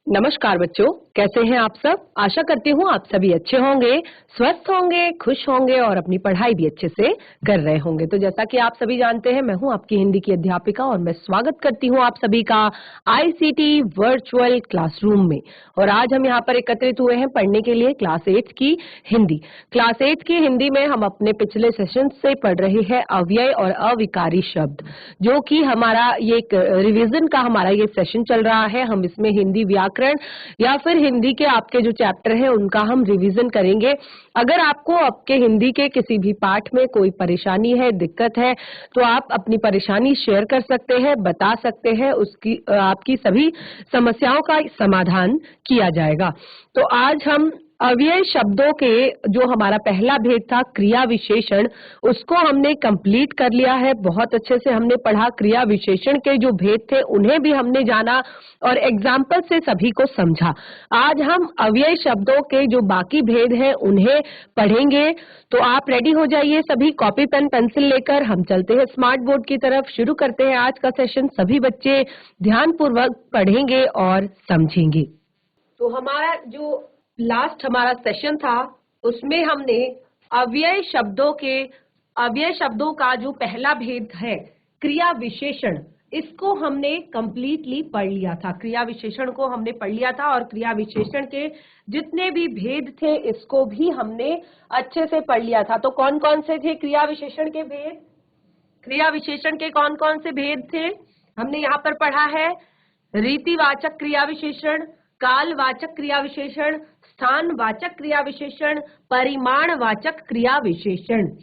नमस्कार बच्चों, कैसे हैं आप सब। आशा करती हूँ आप सभी अच्छे होंगे, स्वस्थ होंगे, खुश होंगे और अपनी पढ़ाई भी अच्छे से कर रहे होंगे। तो जैसा कि आप सभी जानते हैं, मैं हूँ आपकी हिंदी की अध्यापिका और मैं स्वागत करती हूँ आप सभी का आईसीटी वर्चुअल क्लासरूम में। और आज हम यहाँ पर एकत्रित हुए हैं पढ़ने के लिए क्लास 8 की हिंदी। क्लास 8 की हिंदी में हम अपने पिछले सेशन से पढ़ रहे हैं अव्यय और अविकारी शब्द, जो कि हमारा ये एक रिवीजन का हमारा ये सेशन चल रहा है। हम इसमें हिंदी व्याकरण या फिर हिंदी के आपके जो चैप्टर है उनका हम रिवीजन करेंगे। अगर आपको आपके हिंदी के किसी भी पाठ में कोई परेशानी है, दिक्कत है, तो आप अपनी परेशानी शेयर कर सकते हैं, बता सकते हैं, उसकी आपकी सभी समस्याओं का समाधान किया जाएगा। तो आज हम अव्यय शब्दों के जो हमारा पहला भेद था क्रिया विशेषण, उसको हमने कंप्लीट कर लिया है। बहुत अच्छे से हमने पढ़ा, क्रिया विशेषण के जो भेद थे उन्हें भी हमने जाना और एग्जाम्पल से सभी को समझा। आज हम अव्यय शब्दों के जो बाकी भेद हैं उन्हें पढ़ेंगे। तो आप रेडी हो जाइए सभी, कॉपी पेन पेंसिल लेकर हम चलते हैं स्मार्ट बोर्ड की तरफ। शुरू करते हैं आज का सेशन। सभी बच्चे ध्यानपूर्वक पढ़ेंगे और समझेंगे। तो हमारा जो लास्ट हमारा सेशन था उसमें हमने अव्यय शब्दों का जो पहला भेद है क्रिया विशेषण, इसको हमने कंप्लीटली पढ़ लिया था। क्रिया विशेषण को हमने पढ़ लिया था और क्रिया विशेषण के जितने भी भेद थे इसको भी हमने अच्छे से पढ़ लिया था। तो कौन कौन से थे क्रिया विशेषण के भेद? क्रिया विशेषण के कौन कौन से भेद थे हमने यहाँ पर पढ़ा है? रीतिवाचक क्रिया विशेषण, कालवाचक क्रिया विशेषण, स्थानवाचक क्रिया विशेषण, परिमाणवाचक क्रिया विशेषण।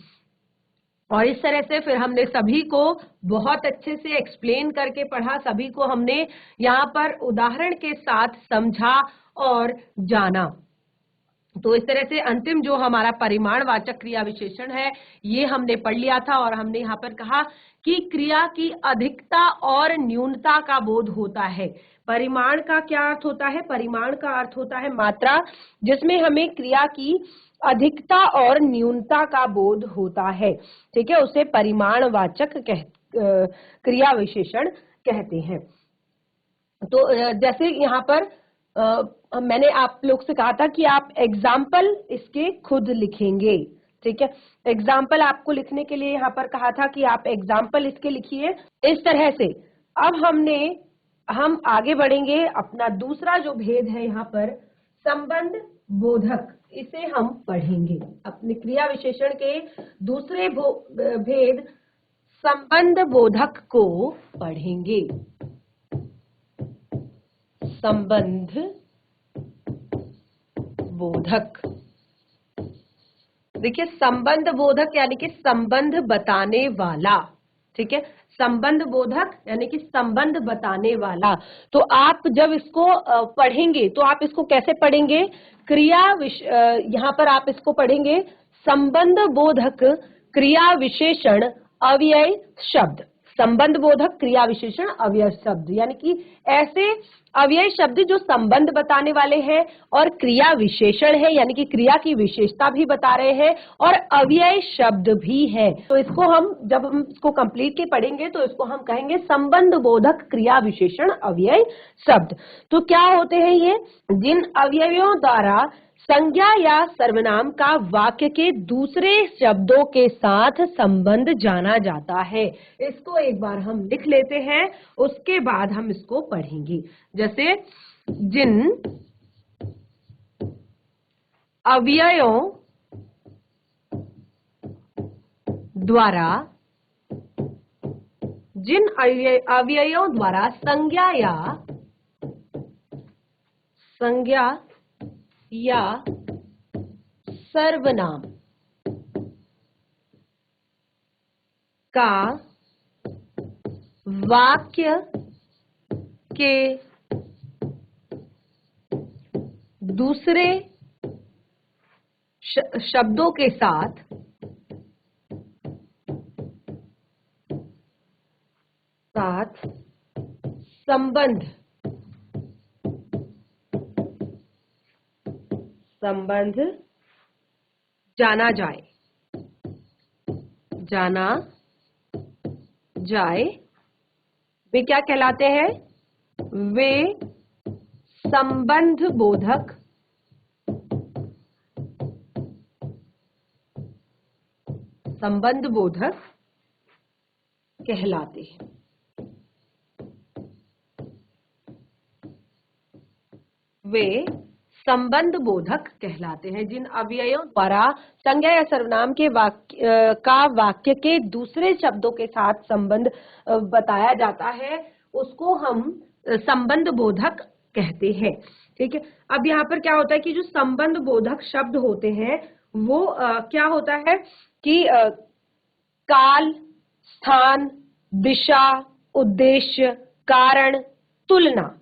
और इस तरह से फिर हमने सभी को बहुत अच्छे से एक्सप्लेन करके पढ़ा, सभी को हमने यहाँ पर उदाहरण के साथ समझा और जाना। तो इस तरह से अंतिम जो हमारा परिमाणवाचक क्रिया विशेषण है ये हमने पढ़ लिया था और हमने यहाँ पर कहा कि क्रिया की अधिकता और न्यूनता का बोध होता है। परिमाण का क्या अर्थ होता है? परिमाण का अर्थ होता है मात्रा, जिसमें हमें क्रिया की अधिकता और न्यूनता का बोध होता है। ठीक है, उसे परिमाणवाचक क्रिया विशेषण कहते हैं। तो जैसे यहाँ पर मैंने आप लोग से कहा था कि आप एग्जाम्पल इसके खुद लिखेंगे। ठीक है, एग्जाम्पल आपको लिखने के लिए यहाँ पर कहा था कि आप एग्जाम्पल इसके लिखिए इस तरह से। अब हम आगे बढ़ेंगे। अपना दूसरा जो भेद है यहाँ पर संबंध बोधक, इसे हम पढ़ेंगे। अपने क्रिया विशेषण के दूसरे भेद संबंध बोधक को पढ़ेंगे। संबंध बोधक, देखिए संबंध बोधक यानी कि संबंध बताने वाला। ठीक है, संबंध बोधक यानी कि संबंध बताने वाला। तो आप जब इसको पढ़ेंगे तो आप इसको कैसे पढ़ेंगे? यहाँ पर आप इसको पढ़ेंगे संबंध बोधक क्रिया विशेषण अव्यय शब्द। संबंध बोधक क्रिया विशेषण अव्यय शब्द यानी कि ऐसे अव्यय शब्द जो संबंध बताने वाले हैं और क्रिया विशेषण है यानी कि क्रिया की विशेषता भी बता रहे हैं और अव्यय शब्द भी है। तो इसको जब हम इसको कंप्लीटली पढ़ेंगे तो इसको हम कहेंगे संबंध बोधक क्रिया विशेषण अव्यय शब्द। तो क्या होते हैं ये? जिन अव्ययों द्वारा संज्ञा या सर्वनाम का वाक्य के दूसरे शब्दों के साथ संबंध जाना जाता है। इसको एक बार हम लिख लेते हैं, उसके बाद हम इसको पढ़ेंगे। जैसे जिन अव्ययों द्वारा संज्ञा या सर्वनाम का वाक्य के दूसरे शब्दों के साथ संबंध जाना जाए, वे क्या कहलाते हैं? वे संबंध बोधक कहलाते हैं। वे संबंध बोधक कहलाते हैं। जिन अव्ययों द्वारा संज्ञा या सर्वनाम के वाक्य के दूसरे शब्दों के साथ संबंध बताया जाता है उसको हम संबंध बोधक कहते हैं। ठीक है, अब यहाँ पर क्या होता है कि जो संबंध बोधक शब्द होते हैं वो क्या होता है कि काल, स्थान, दिशा, उद्देश्य, कारण, तुलना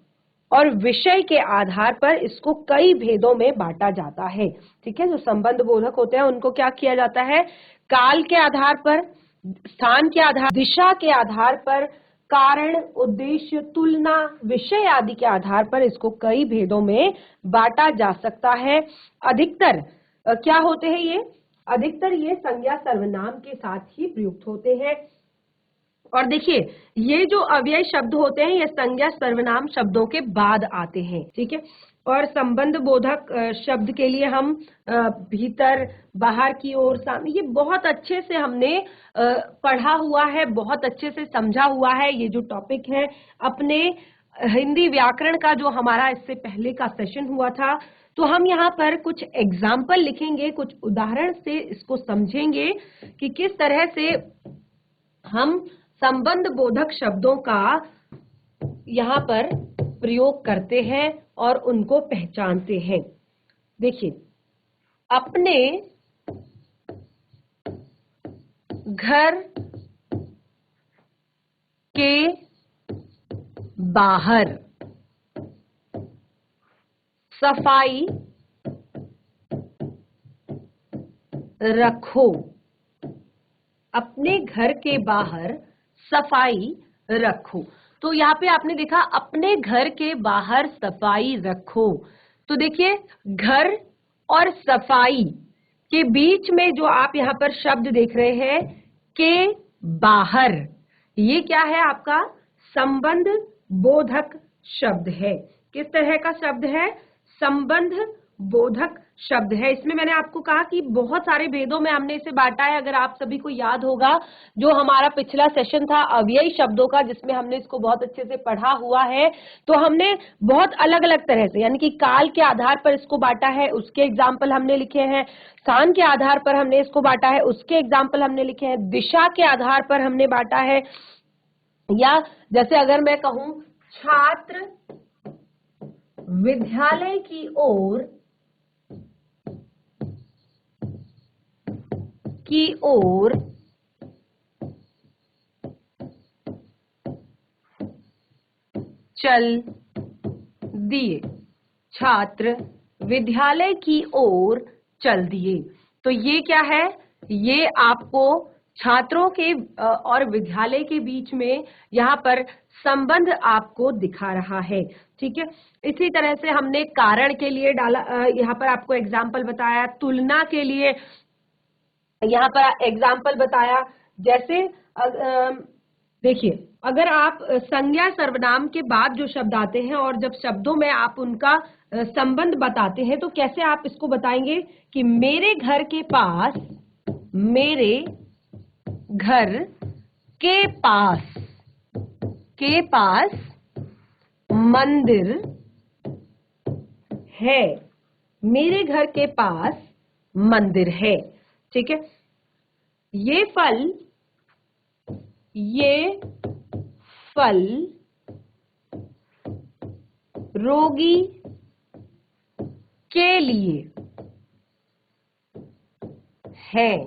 और विषय के आधार पर इसको कई भेदों में बांटा जाता है। ठीक है, जो संबंध बोधक होते हैं उनको क्या किया जाता है, काल के आधार पर, स्थान के आधार, दिशा के आधार पर, कारण, उद्देश्य, तुलना, विषय आदि के आधार पर इसको कई भेदों में बांटा जा सकता है। अधिकतर क्या होते हैं ये, अधिकतर ये संज्ञा सर्वनाम के साथ ही प्रयुक्त होते हैं। और देखिए ये जो अव्यय शब्द होते हैं ये संज्ञा सर्वनाम शब्दों के बाद आते हैं। ठीक है, और संबंध बोधक शब्द के लिए हम भीतर, बाहर की ओर, सामने, ये बहुत अच्छे से हमने पढ़ा हुआ है, बहुत अच्छे से समझा हुआ है। ये जो टॉपिक है अपने हिंदी व्याकरण का जो हमारा इससे पहले का सेशन हुआ था, तो हम यहाँ पर कुछ एग्जाम्पल लिखेंगे, कुछ उदाहरण से इसको समझेंगे कि किस तरह से हम संबंध बोधक शब्दों का यहाँ पर प्रयोग करते हैं और उनको पहचानते हैं। देखिए, अपने घर के बाहर सफाई रखो। अपने घर के बाहर सफाई रखो। तो यहाँ पे आपने देखा अपने घर के बाहर सफाई रखो। तो देखिए घर और सफाई के बीच में जो आप यहाँ पर शब्द देख रहे हैं के बाहर, ये क्या है, आपका संबंध बोधक शब्द है। किस तरह का शब्द है, संबंध बोधक शब्द है। इसमें मैंने आपको कहा कि बहुत सारे भेदों में हमने इसे बांटा है। अगर आप सभी को याद होगा जो हमारा पिछला सेशन था अव्ययी शब्दों का, जिसमें हमने इसको बहुत अच्छे से पढ़ा हुआ है, तो हमने बहुत अलग अलग तरह से, यानी कि काल के आधार पर इसको बांटा है, उसके एग्जाम्पल हमने लिखे हैं। स्थान के आधार पर हमने इसको बांटा है, उसके एग्जाम्पल हमने लिखे हैं। दिशा के आधार पर हमने बांटा है, या जैसे अगर मैं कहूं छात्र विद्यालय की ओर चल दिए। छात्र विद्यालय की ओर चल दिए। तो ये क्या है, ये आपको छात्रों के और विद्यालय के बीच में यहाँ पर संबंध आपको दिखा रहा है। ठीक है, इसी तरह से हमने कारण के लिए डाला, यहाँ पर आपको एग्जाम्पल बताया, तुलना के लिए यहाँ पर एग्जाम्पल बताया। जैसे देखिए अगर आप संज्ञा सर्वनाम के बाद जो शब्द आते हैं और जब शब्दों में आप उनका संबंध बताते हैं तो कैसे आप इसको बताएंगे कि मेरे घर के पास, मेरे घर के पास मंदिर है। मेरे घर के पास मंदिर है। ठीक है, ये फल रोगी के लिए है।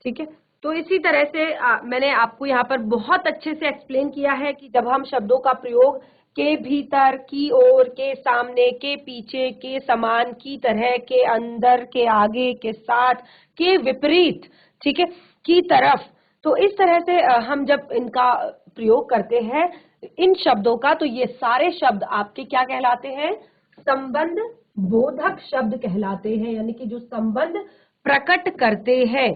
ठीक है, तो इसी तरह से मैंने आपको यहाँ पर बहुत अच्छे से एक्सप्लेन किया है कि जब हम शब्दों का प्रयोग के भीतर, की ओर, के सामने, के पीछे, के समान, की तरह, के अंदर, के आगे, के साथ, के विपरीत, ठीक है, की तरफ, तो इस तरह से हम जब इनका प्रयोग करते हैं इन शब्दों का, तो ये सारे शब्द आपके क्या कहलाते हैं, संबंध बोधक शब्द कहलाते हैं, यानी कि जो संबंध प्रकट करते हैं।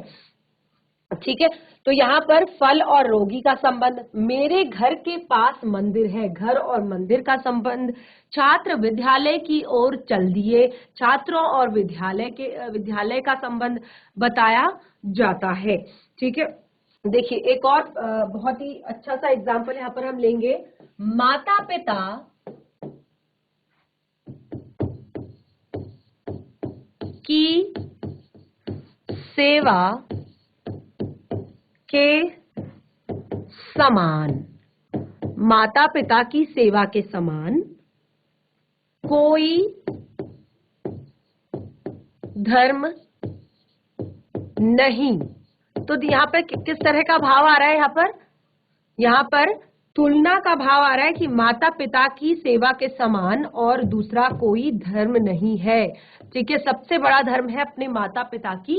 ठीक है, तो यहाँ पर फल और रोगी का संबंध, मेरे घर के पास मंदिर है, घर और मंदिर का संबंध, छात्र विद्यालय की ओर चल दिए, छात्रों और विद्यालय का संबंध बताया जाता है। ठीक है, देखिए एक और बहुत ही अच्छा सा एग्जाम्पल यहाँ पर हम लेंगे। माता पिता की सेवा के समान, माता पिता की सेवा के समान कोई धर्म नहीं। तो यहाँ पर किस तरह का भाव आ रहा है? यहाँ पर तुलना का भाव आ रहा है कि माता पिता की सेवा के समान और दूसरा कोई धर्म नहीं है। ठीक है, सबसे बड़ा धर्म है अपने माता पिता की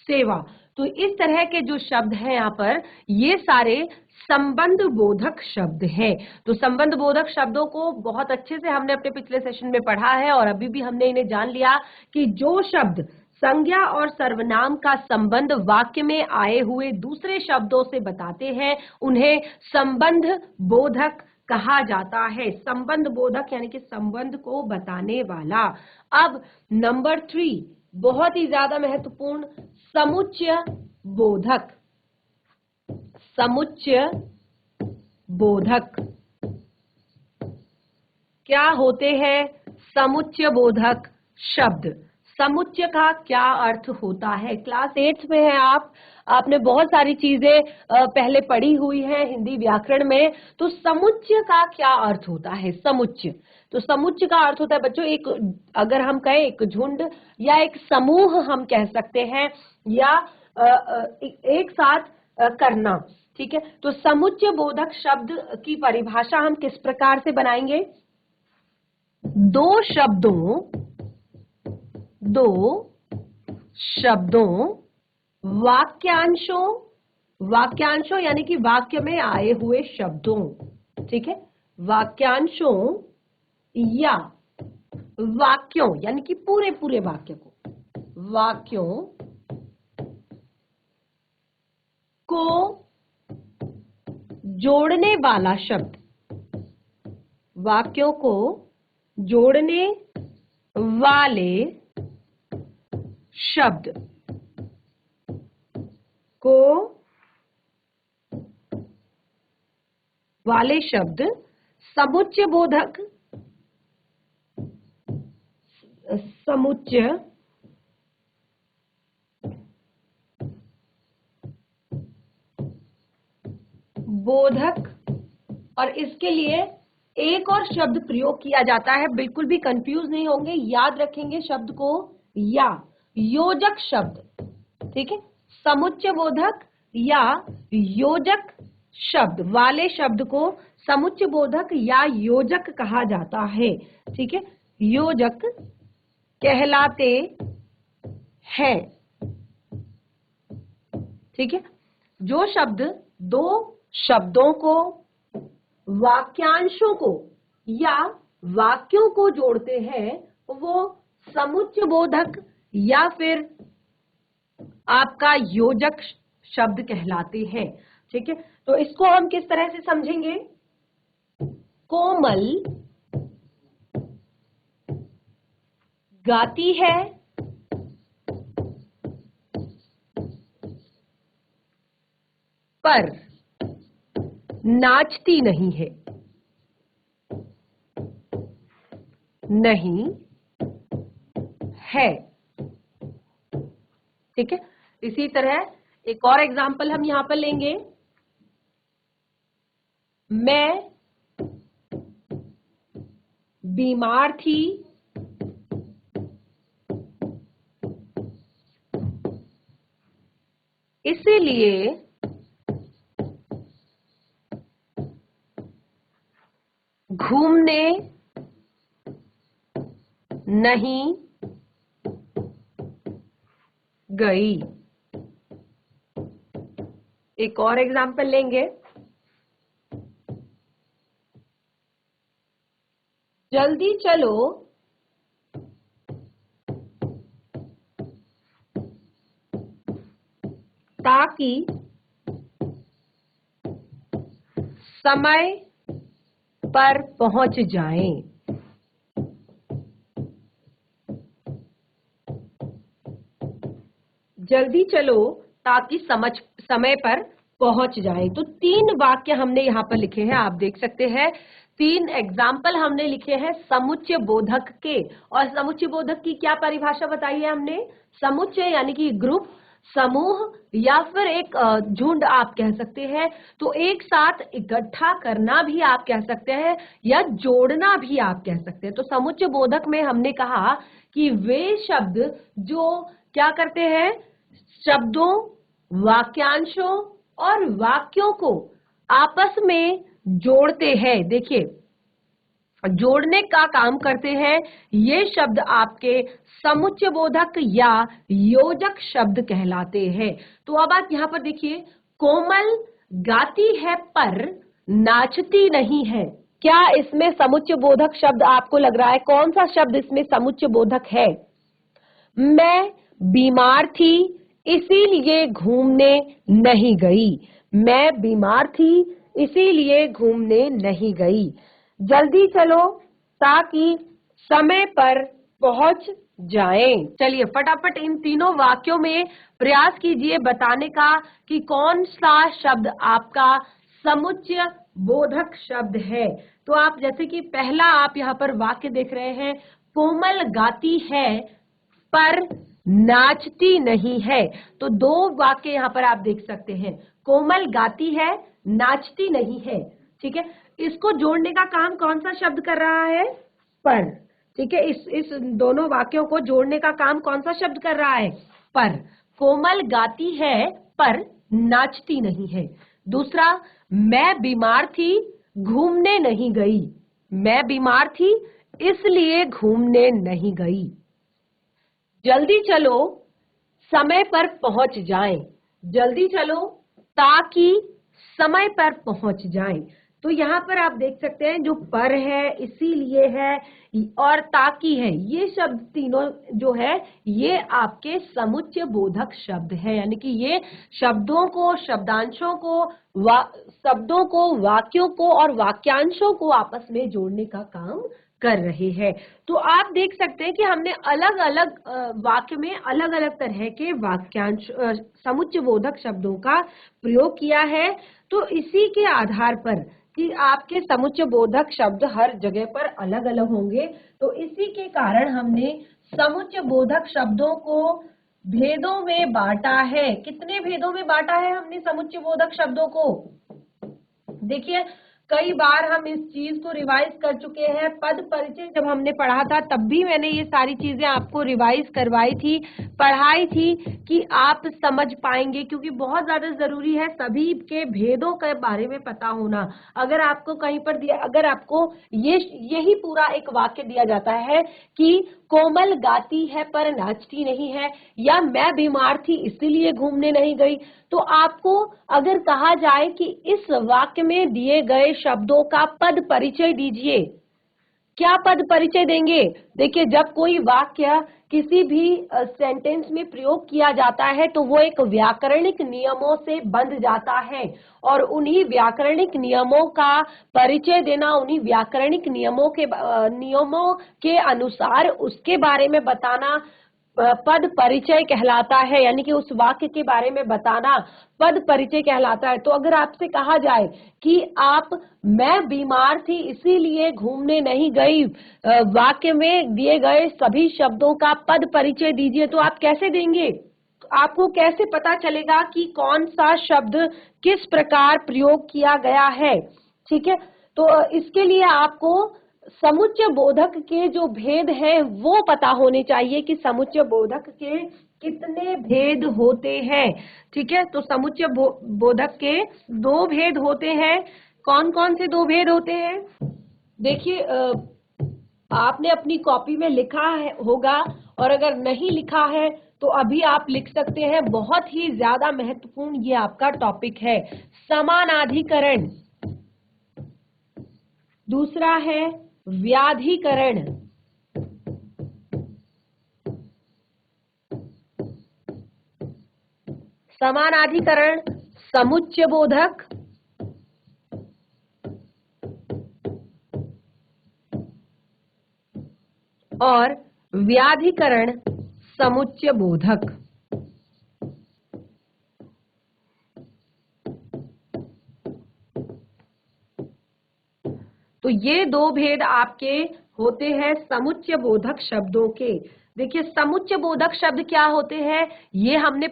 सेवा। तो इस तरह के जो शब्द हैं यहाँ पर, ये सारे संबंध बोधक शब्द हैं। तो संबंध बोधक शब्दों को बहुत अच्छे से हमने अपने पिछले सेशन में पढ़ा है और अभी भी हमने इन्हें जान लिया कि जो शब्द संज्ञा और सर्वनाम का संबंध वाक्य में आए हुए दूसरे शब्दों से बताते हैं उन्हें संबंध बोधक कहा जाता है। संबंध बोधक यानी कि संबंध को बताने वाला। अब नंबर 3 बहुत ही ज्यादा महत्वपूर्ण, समुच्चय बोधक। समुच्चय बोधक क्या होते हैं? समुच्चय बोधक शब्द। समुच्चय का क्या अर्थ होता है? क्लास 8 में है आप, आपने बहुत सारी चीजें पहले पढ़ी हुई है हिंदी व्याकरण में। तो समुच्चय का क्या अर्थ होता है? समुच्चय, तो समुच्चय का अर्थ होता है बच्चों एक, अगर हम कहें एक झुंड या एक समूह हम कह सकते हैं, या एक साथ करना। ठीक है, तो समुच्चय बोधक शब्द की परिभाषा हम किस प्रकार से बनाएंगे? दो शब्दों वाक्यांशों यानी कि वाक्य में आए हुए शब्दों, ठीक है, वाक्यांशों या वाक्यों यानी कि पूरे वाक्य को, वाक्यों को जोड़ने वाला शब्द, वाक्यों को जोड़ने वाले शब्द को, वाले शब्द समुच्चय बोधक, समुच्चय बोधक। और इसके लिए एक और शब्द प्रयोग किया जाता है, बिल्कुल भी कंफ्यूज नहीं होंगे, याद रखेंगे शब्द को, या योजक शब्द। ठीक है, समुच्चय बोधक या योजक शब्द वाले शब्द को समुच्चय बोधक या योजक कहा जाता है। ठीक है, योजक कहलाते हैं। ठीक है, जो शब्द दो शब्दों को, वाक्यांशों को या वाक्यों को जोड़ते हैं वो समुच्चय बोधक या फिर आपका योजक शब्द कहलाते हैं। ठीक है, तो इसको हम किस तरह से समझेंगे? कोमल गाती है पर नाचती नहीं है। नहीं है। ठीक है, इसी तरह एक और एग्जांपल हम यहां पर लेंगे। मैं बीमार थी इसीलिए घूमने नहीं गई। एक और एग्जांपल लेंगे। जल्दी चलो ताकि समय पर पहुंच जाएं। जल्दी चलो ताकि समय पर पहुंच जाए। तो 3 वाक्य हमने यहाँ पर लिखे हैं, आप देख सकते हैं। 3 एग्जाम्पल हमने लिखे हैं समुच्चय बोधक के। और समुच्चय बोधक की क्या परिभाषा बताई है हमने? समुच्चय यानी कि ग्रुप, समूह या फिर एक झुंड आप कह सकते हैं। तो एक साथ इकट्ठा करना भी आप कह सकते हैं या जोड़ना भी आप कह सकते हैं। तो समुच्चय बोधक में हमने कहा कि वे शब्द जो क्या करते हैं, शब्दों, वाक्यांशों और वाक्यों को आपस में जोड़ते हैं। देखिए, जोड़ने का काम करते हैं। ये शब्द आपके समुच्चय बोधक या योजक शब्द कहलाते हैं। तो अब आप यहाँ पर देखिए, कोमल गाती है पर नाचती नहीं है। क्या इसमें समुच्चय बोधक शब्द आपको लग रहा है? कौन सा शब्द इसमें समुच्चय बोधक है? मैं बीमार थी इसीलिए घूमने नहीं गई। मैं बीमार थी इसीलिए घूमने नहीं गई। जल्दी चलो ताकि समय पर पहुंच जाएं। चलिए फटाफट इन तीनों वाक्यों में प्रयास कीजिए बताने का कि कौन सा शब्द आपका समुच्चय बोधक शब्द है। तो आप जैसे कि पहला आप यहाँ पर वाक्य देख रहे हैं, कोमल गाती है पर नाचती नहीं है। तो 2 वाक्य यहाँ पर आप देख सकते हैं, कोमल गाती है, नाचती नहीं है। ठीक है, इसको जोड़ने का काम कौन सा शब्द कर रहा है? पर। ठीक है, इस दोनों वाक्यों को जोड़ने का काम कौन सा शब्द कर रहा है? पर। कोमल गाती है पर नाचती नहीं है। दूसरा, मैं बीमार थी घूमने नहीं गई। मैं बीमार थी इसलिए घूमने नहीं गई। जल्दी चलो समय पर पहुंच जाएं। जल्दी चलो ताकि समय पर पहुंच जाएं। तो यहाँ पर आप देख सकते हैं जो पर है, इसीलिए है और ताकि है, ये शब्द तीनों जो है ये आपके समुच्चय बोधक शब्द है। यानी कि ये शब्दों को, शब्दांशों को, शब्दों को, वाक्यों को और वाक्यांशों को आपस में जोड़ने का काम कर रहे हैं। तो आप देख सकते हैं कि हमने अलग अलग वाक्य में अलग अलग तरह के वाक्यांश समुच्चय बोधक शब्दों का प्रयोग किया है। तो इसी के आधार पर कि आपके समुच्चय बोधक शब्द हर जगह पर अलग अलग होंगे, तो इसी के कारण हमने समुच्चय बोधक शब्दों को भेदों में बांटा है। कितने भेदों में बांटा है हमने समुच्चय बोधक शब्दों को? देखिए, कई बार हम इस चीज को रिवाइज कर चुके हैं। पद परिचय जब हमने पढ़ा था तब भी मैंने ये सारी चीजें आपको रिवाइज करवाई थी, पढ़ाई थी कि आप समझ पाएंगे, क्योंकि बहुत ज्यादा जरूरी है सभी के भेदों के बारे में पता होना। अगर आपको कहीं पर दिया, अगर आपको यही पूरा एक वाक्य दिया जाता है कि कोमल गाती है पर नाचती नहीं है, या मैं बीमार थी इसीलिए घूमने नहीं गई, तो आपको अगर कहा जाए कि इस वाक्य में दिए गए शब्दों का पद परिचय दीजिए, क्या पद परिचय देंगे? देखिए, जब कोई वाक्य किसी भी सेंटेंस में प्रयोग किया जाता है तो वो एक व्याकरणिक नियमों से बंध जाता है, और उन्हीं व्याकरणिक नियमों का परिचय देना, उन्हीं व्याकरणिक नियमों के अनुसार उसके बारे में बताना पद परिचय कहलाता है। यानी कि उस वाक्य के बारे में बताना पद परिचय कहलाता है। तो अगर आपसे कहा जाए कि आप मैं बीमार थी इसीलिए घूमने नहीं गई, वाक्य में दिए गए सभी शब्दों का पद परिचय दीजिए, तो आप कैसे देंगे? आपको कैसे पता चलेगा कि कौन सा शब्द किस प्रकार प्रयोग किया गया है? ठीक है, तो इसके लिए आपको समुच्चय बोधक के जो भेद हैं वो पता होने चाहिए कि समुच्चय बोधक के कितने भेद होते हैं। ठीक है, तो समुच्चय बोधक के 2 भेद होते हैं। कौन कौन से 2 भेद होते हैं? देखिए, आपने अपनी कॉपी में लिखा है होगा, और अगर नहीं लिखा है तो अभी आप लिख सकते हैं। बहुत ही ज्यादा महत्वपूर्ण ये आपका टॉपिक है। समानाधिकरण, दूसरा है व्याधिकरण। समानाधिकरण, समुच्चय बोधक और व्याधिकरण समुच्चय बोधक। तो ये दो भेद आपके होते हैं समुच्चय बोधक शब्दों के। देखिए समुच्चय बोधक शब्द क्या होते हैं, ये हमें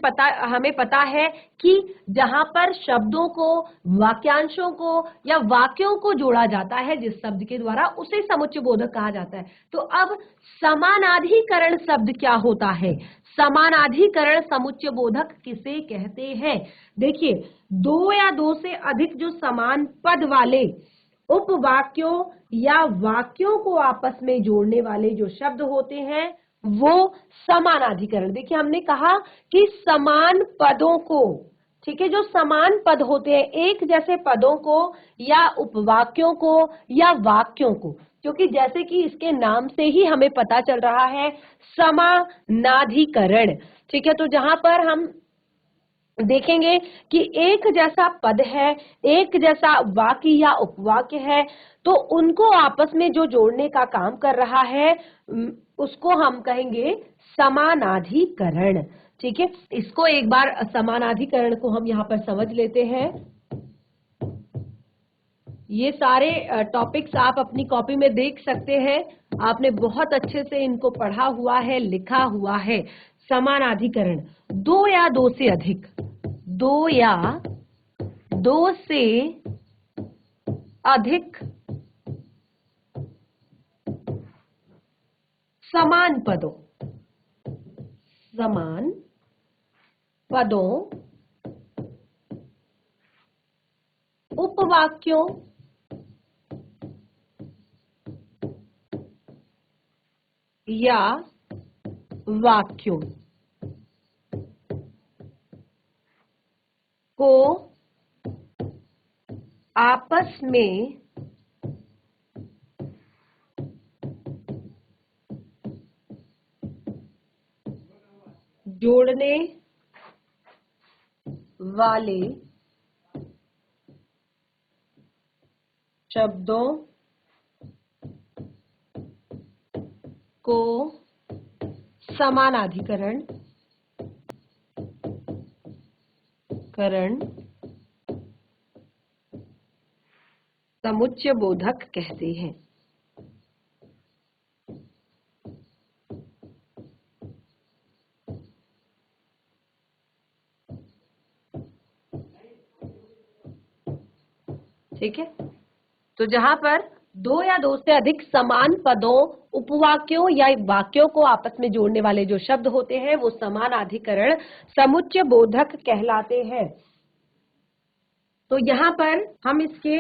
पता है कि जहां पर शब्दों को, वाक्यांशों को या वाक्यों को जोड़ा जाता है जिस शब्द के द्वारा, उसे समुच्चय बोधक कहा जाता है। तो अब समानाधिकरण शब्द क्या होता है, समानाधिकरण समुच्चय बोधक किसे कहते हैं? देखिए दो या दो से अधिक जो समान पद वाले उपवाक्यों या वाक्यों को आपस में जोड़ने वाले जो शब्द होते हैं वो समानाधिकरण। देखिए हमने कहा कि समान पदों को, ठीक है, जो समान पद होते हैं एक जैसे पदों को या उपवाक्यों को या वाक्यों को, क्योंकि जैसे कि इसके नाम से ही हमें पता चल रहा है समानाधिकरण, ठीक है। तो जहां पर हम देखेंगे कि एक जैसा पद है, एक जैसा वाक्य या उपवाक्य है, तो उनको आपस में जो जोड़ने का काम कर रहा है उसको हम कहेंगे समानाधिकरण, ठीक है। इसको एक बार समानाधिकरण को हम यहाँ पर समझ लेते हैं। ये सारे टॉपिक्स आप अपनी कॉपी में देख सकते हैं, आपने बहुत अच्छे से इनको पढ़ा हुआ है, लिखा हुआ है। समानाधिकरण, दो या दो से अधिक, दो या दो से अधिक समान पदों, समान पदों, उपवाक्यों या वाक्यों को आपस में जोड़ने वाले शब्दों को समानाधिकरण समुच्चय बोधक कहते हैं। ठीक है, तो जहां पर दो या दो से अधिक समान पदों, उपवाक्यों या वाक्यों को आपस में जोड़ने वाले जो शब्द होते हैं वो समानाधिकरण समुच्चय बोधक कहलाते हैं। तो यहाँ पर हम इसके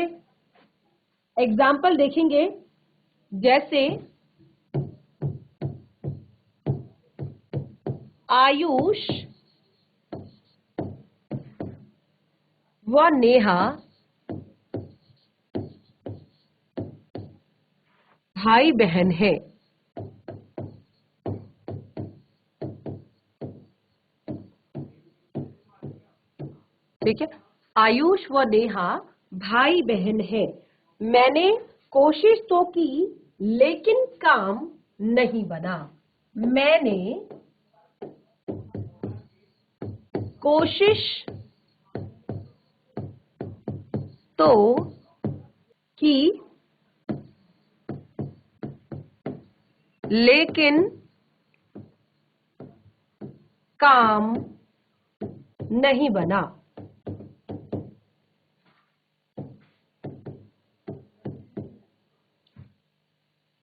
एग्जाम्पल देखेंगे, जैसे आयुष व नेहा भाई बहन है। ठीक है, आयुष व नेहा भाई बहन है। मैंने कोशिश तो की लेकिन काम नहीं बना। मैंने कोशिश तो की लेकिन काम नहीं बना।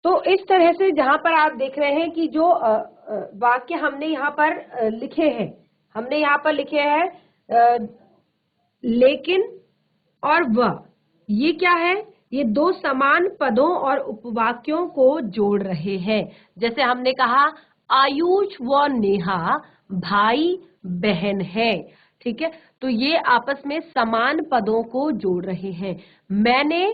तो इस तरह से जहां पर आप देख रहे हैं कि जो वाक्य हमने यहाँ पर लिखे हैं, हमने यहाँ पर लिखे हैं लेकिन और वह, ये क्या है, ये दो समान पदों और उपवाक्यों को जोड़ रहे हैं। जैसे हमने कहा आयुष व नेहा भाई बहन है। ठीक है, तो ये आपस में समान पदों को जोड़ रहे हैं। मैंने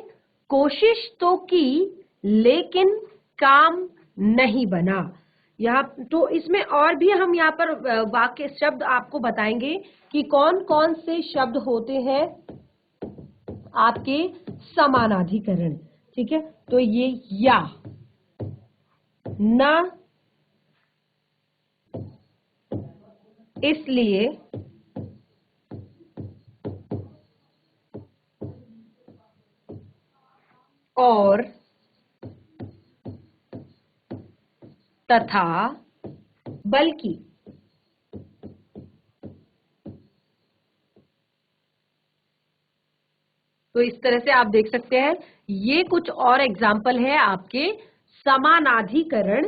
कोशिश तो की लेकिन काम नहीं बना। यहाँ तो इसमें और भी हम यहाँ पर वाक्य शब्द आपको बताएंगे कि कौन कौन से शब्द होते हैं आपके समानाधिकरण। ठीक है, तो ये या, न इसलिए और तथा बल्कि। तो इस तरह से आप देख सकते हैं, ये कुछ और एग्जाम्पल है आपके समानाधिकरण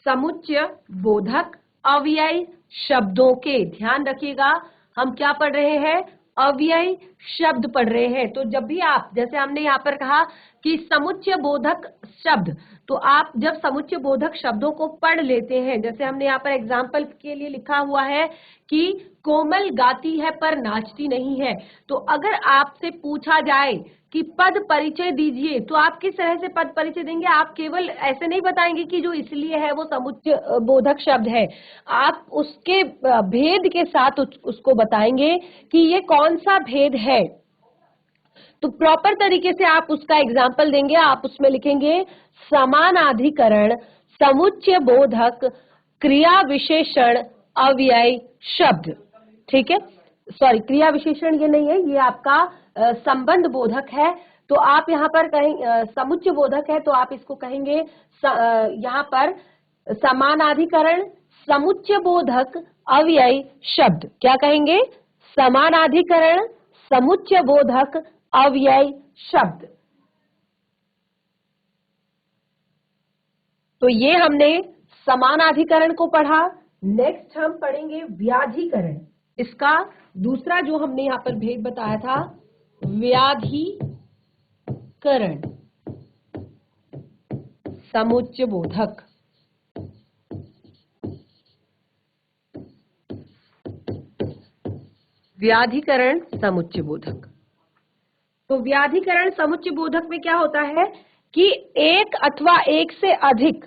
समुच्चय बोधक अव्ययी शब्दों के। ध्यान रखिएगा, हम क्या पढ़ रहे हैं? अव्ययी शब्द पढ़ रहे हैं। तो जब भी आप, जैसे हमने यहाँ पर कहा कि समुच्चय बोधक शब्द, तो आप जब समुच्चय बोधक शब्दों को पढ़ लेते हैं, जैसे हमने यहाँ पर एग्जाम्पल के लिए लिखा हुआ है कि कोमल गाती है पर नाचती नहीं है, तो अगर आपसे पूछा जाए कि पद परिचय दीजिए, तो आप किस तरह से पद परिचय देंगे? आप केवल ऐसे नहीं बताएंगे कि जो इसलिए है वो समुच्चय बोधक शब्द है, आप उसके भेद के साथ उसको बताएंगे कि ये कौन सा भेद है। तो प्रॉपर तरीके से आप उसका एग्जाम्पल देंगे। आप उसमें लिखेंगे समानाधिकरण समुच्चय बोधक क्रिया विशेषण अव्यय शब्द। ठीक है, सॉरी, क्रिया विशेषण ये नहीं है, ये आपका संबंध बोधक है। तो आप यहाँ पर कहें समुच्चय बोधक है, तो आप इसको कहेंगे यहाँ पर समानाधिकरण समुच्चय बोधक अव्यय शब्द। क्या कहेंगे? समानाधिकरण समुच्चय बोधक अव्यय शब्द। तो ये हमने समानाधिकरण को पढ़ा। नेक्स्ट हम पढ़ेंगे व्याधिकरण। इसका दूसरा जो हमने यहाँ पर भेद बताया था, व्याधिकरण समुच्चय बोधक। व्याधिकरण समुच्चय बोधक। तो व्याधिकरण समुच्चय बोधक में क्या होता है कि एक अथवा एक से अधिक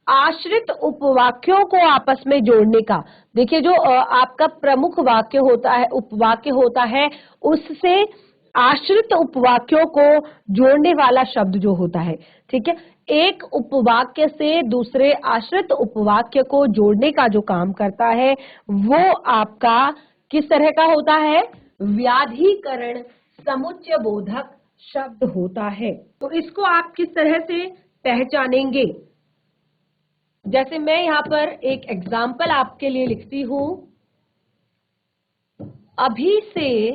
आश्रित उपवाक्यों को आपस में जोड़ने का। देखिए, जो आपका प्रमुख वाक्य होता है, उपवाक्य होता है, उससे आश्रित उपवाक्यों को जोड़ने वाला शब्द जो होता है, ठीक है, एक उपवाक्य से दूसरे आश्रित उपवाक्य को जोड़ने का जो काम करता है, वो आपका किस तरह का होता है? व्याधिकरण समुच्चय बोधक शब्द होता है। तो इसको आप किस तरह से पहचानेंगे? जैसे मैं यहाँ पर एक एग्जाम्पल आपके लिए लिखती हूं, अभी से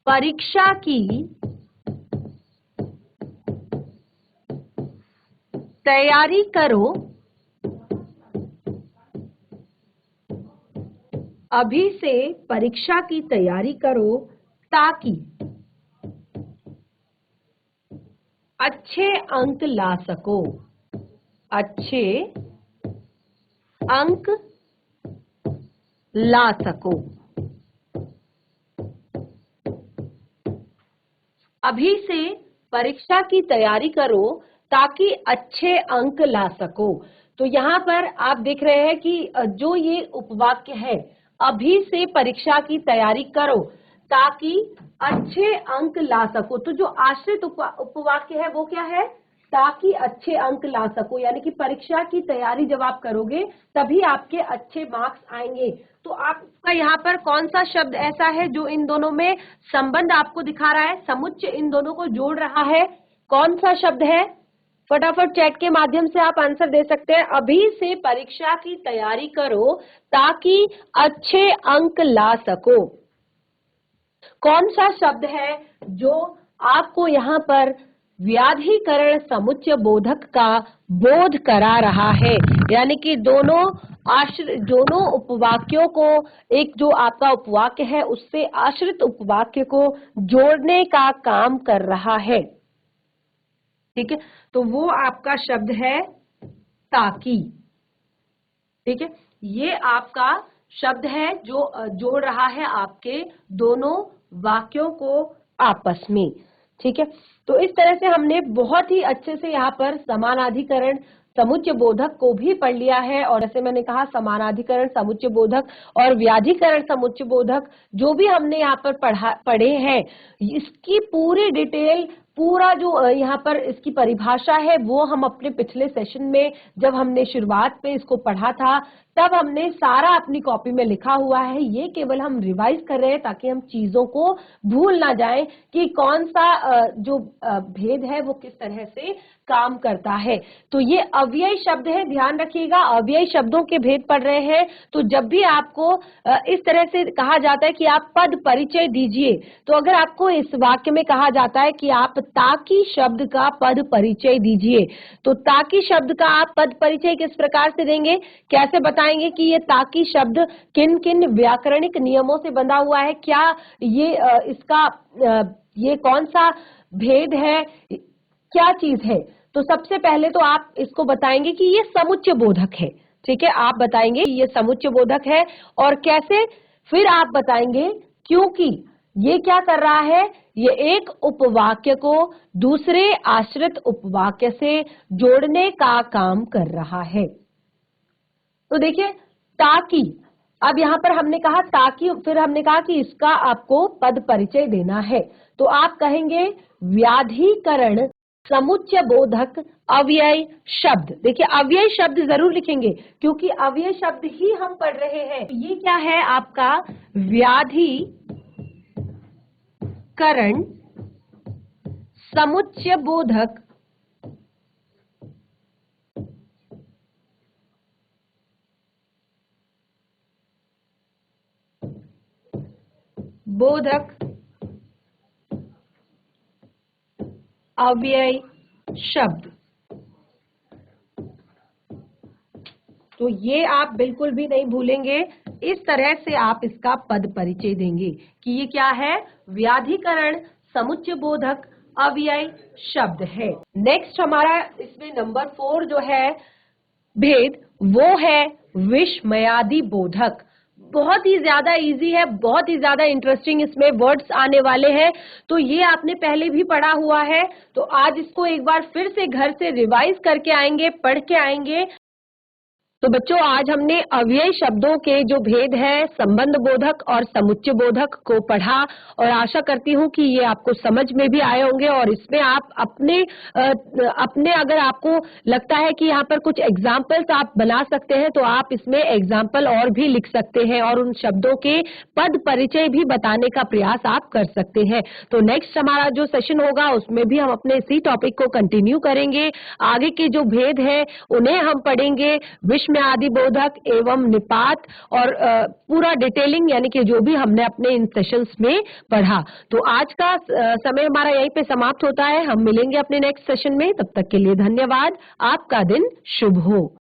परीक्षा की तैयारी करो, अभी से परीक्षा की तैयारी करो ताकि अच्छे अंक ला सको। अच्छे अंक ला सको। अभी से परीक्षा की तैयारी करो ताकि अच्छे अंक ला सको। तो यहाँ पर आप देख रहे हैं कि जो ये उपवाक्य है, अभी से परीक्षा की तैयारी करो ताकि अच्छे अंक ला सको, तो जो आश्रित उपवाक्य है वो क्या है? ताकि अच्छे अंक ला सको, यानी कि परीक्षा की तैयारी जब आप करोगे तभी आपके अच्छे मार्क्स आएंगे। तो आपका यहाँ पर कौन सा शब्द ऐसा है जो इन दोनों में संबंध आपको दिखा रहा है, समुच्चय इन दोनों को जोड़ रहा है? कौन सा शब्द है? फटाफट चैट के माध्यम से आप आंसर दे सकते हैं। अभी से परीक्षा की तैयारी करो ताकि अच्छे अंक ला सको। कौन सा शब्द है जो आपको यहाँ पर व्याधिकरण समुच्चय बोधक का बोध करा रहा है? यानी कि दोनों उपवाक्यों को, एक जो आपका उपवाक्य है उससे आश्रित उपवाक्य को जोड़ने का काम कर रहा है। ठीक है, तो वो आपका शब्द है ताकि। ठीक है, ये आपका शब्द है जो जोड़ रहा है आपके दोनों वाक्यों को आपस में। ठीक है, तो इस तरह से हमने बहुत ही अच्छे से यहाँ पर समानाधिकरण समुच्चय बोधक को भी पढ़ लिया है। और जैसे मैंने कहा, समानाधिकरण समुच्चय बोधक और व्याधिकरण समुच्चय बोधक जो भी हमने यहाँ पर पढ़े हैं, इसकी पूरी डिटेल पूरा जो यहाँ पर इसकी परिभाषा है वो हम अपने पिछले सेशन में जब हमने शुरुआत में इसको पढ़ा था तब हमने सारा अपनी कॉपी में लिखा हुआ है। ये केवल हम रिवाइज कर रहे हैं ताकि हम चीजों को भूल ना जाएं कि कौन सा जो भेद है वो किस तरह से काम करता है। तो ये अव्ययी शब्द है, ध्यान रखिएगा, अव्ययी शब्दों के भेद पढ़ रहे हैं। तो जब भी आपको इस तरह से कहा जाता है कि आप पद परिचय दीजिए, तो अगर आपको इस वाक्य में कहा जाता है कि आप ताकि शब्द का पद परिचय दीजिए, तो ताकि शब्द का आप पद परिचय किस प्रकार से देंगे, कैसे बताएंगे कि ये ताकि शब्द किन किन व्याकरणिक नियमों से बंधा हुआ है, क्या ये ये कौन सा भेद है, क्या चीज है। तो सबसे पहले तो आप इसको बताएंगे कि ये समुच्चय बोधक है, ठीक है, आप बताएंगे कि ये समुच्चय बोधक है। और कैसे, फिर आप बताएंगे क्योंकि ये क्या कर रहा है, ये एक उपवाक्य को दूसरे आश्रित उपवाक्य से जोड़ने का काम कर रहा है। तो देखिए ताकि, अब यहाँ पर हमने कहा ताकि, फिर हमने कहा कि इसका आपको पद परिचय देना है। तो आप कहेंगे व्याधिकरण समुच्चय बोधक अव्यय शब्द। देखिए अव्यय शब्द जरूर लिखेंगे क्योंकि अव्यय शब्द ही हम पढ़ रहे हैं। ये क्या है आपका व्याधिकरण समुच्चय बोधक अव्यय शब्द। तो ये आप बिल्कुल भी नहीं भूलेंगे, इस तरह से आप इसका पद परिचय देंगे कि ये क्या है, व्याधिकरण समुच्चय बोधक अव्यय शब्द है। नेक्स्ट हमारा इसमें नंबर 4 जो है भेद, वो है विस्मयादि बोधक। बहुत ही ज्यादा इजी है, बहुत ही ज्यादा इंटरेस्टिंग इसमें वर्ड्स आने वाले हैं। तो ये आपने पहले भी पढ़ा हुआ है, तो आज इसको एक बार फिर से घर से रिवाइज करके आएंगे, पढ़ के आएंगे। तो बच्चों आज हमने अव्यय शब्दों के जो भेद है, संबंध बोधक और समुच्चय बोधक को पढ़ा और आशा करती हूँ कि ये आपको समझ में भी आए होंगे। और इसमें आप अपने अगर आपको लगता है कि यहाँ पर कुछ एग्जाम्पल्स आप बना सकते हैं तो आप इसमें एग्जाम्पल और भी लिख सकते हैं और उन शब्दों के पद परिचय भी बताने का प्रयास आप कर सकते हैं। तो नेक्स्ट हमारा जो सेशन होगा उसमें भी हम अपने इसी टॉपिक को कंटिन्यू करेंगे। आगे के जो भेद है उन्हें हम पढ़ेंगे, विस्मयादि बोधक एवं निपात, और पूरा डिटेलिंग यानी कि जो भी हमने अपने इन सेशंस में पढ़ा। तो आज का समय हमारा यहीं पे समाप्त होता है, हम मिलेंगे अपने नेक्स्ट सेशन में। तब तक के लिए धन्यवाद, आपका दिन शुभ हो।